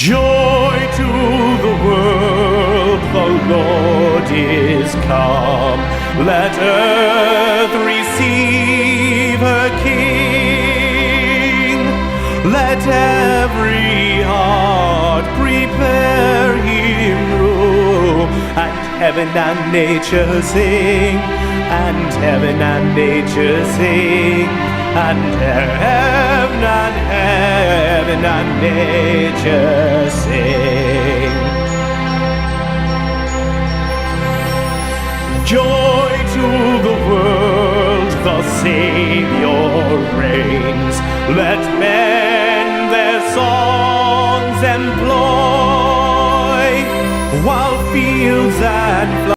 Joy to the world, the Lord is come. Let earth receive her King. Let every heart prepare him room. And heaven and nature sing, and heaven and nature sing, and heaven and nature sing. Joy to the world, the Savior reigns. Let men their songs employ, while fields and flowers